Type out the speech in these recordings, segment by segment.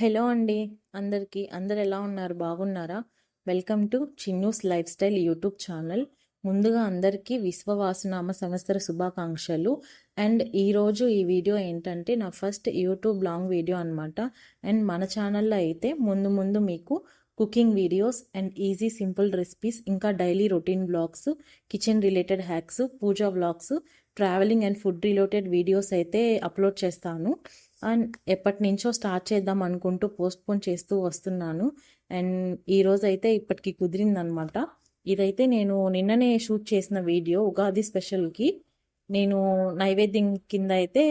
Hello అండి. అందరు ఎలా ఉన్నారు? బాగున్నారా? Welcome to Chinnu's life style YouTube channel. ముందుగా అందరికీ విశ్వవాసునామ సంవత్సర శుభాకాంక్షలు. అండ్ ఈరోజు ఈ వీడియో ఏంటంటే నా ఫస్ట్ యూట్యూబ్ లాంగ్ వీడియో అనమాట. అండ్ మన ఛానల్లో అయితే ముందు ముందు మీకు cooking videos and easy simple recipes, ఇంకా daily routine vlogs, kitchen related hacks, puja vlogs, travelling and food related videos అయితే అప్లోడ్ చేస్తాను. అండ్ ఎప్పటి నుంచో స్టార్ట్ చేద్దాం అనుకుంటూ పోస్ట్పోన్ చేస్తూ వస్తున్నాను. అండ్ ఈరోజు అయితే ఇప్పటికి కుదిరిందనమాట. ఇదైతే నేను నిన్ననే షూట్ చేసిన వీడియో. ఉగాది స్పెషల్కి నేను నైవేద్యం కింద అయితే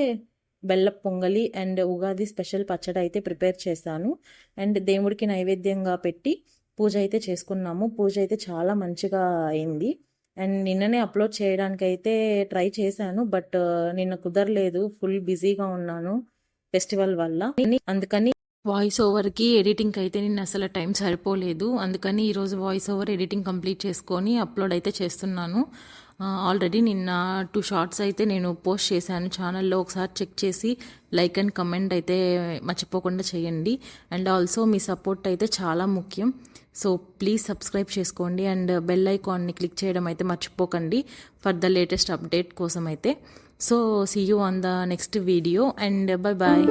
బెల్ల పొంగలి అండ్ ఉగాది స్పెషల్ పచ్చడి అయితే ప్రిపేర్ చేశాను. అండ్ దేవుడికి నైవేద్యంగా పెట్టి పూజ అయితే చేసుకున్నాము. పూజ అయితే చాలా మంచిగా అయింది. అండ్ నిన్ననే అప్లోడ్ చేయడానికి అయితే ట్రై చేశాను, బట్ నిన్న కుదరలేదు. ఫుల్ బిజీగా ఉన్నాను ఫెస్టివల్ వల్ల. అందుకని వాయిస్ ఓవర్కి ఎడిటింగ్కి అయితే నేను అసలు టైం సరిపోలేదు. అందుకని ఈరోజు వాయిస్ ఓవర్ ఎడిటింగ్ కంప్లీట్ చేసుకొని అప్లోడ్ అయితే చేస్తున్నాను. ఆల్రెడీ నిన్న 2 షార్ట్స్ అయితే నేను పోస్ట్ చేశాను ఛానల్లో. ఒకసారి చెక్ చేసి లైక్ అండ్ కమెంట్ అయితే మర్చిపోకుండా చేయండి. అండ్ ఆల్సో మీ సపోర్ట్ అయితే చాలా ముఖ్యం. సో ప్లీజ్ సబ్స్క్రైబ్ చేసుకోండి అండ్ బెల్ ఐకాన్ని క్లిక్ చేయడం అయితే మర్చిపోకండి ఫర్ ద లేటెస్ట్ అప్డేట్ కోసం అయితే. So see you on the next video and bye bye.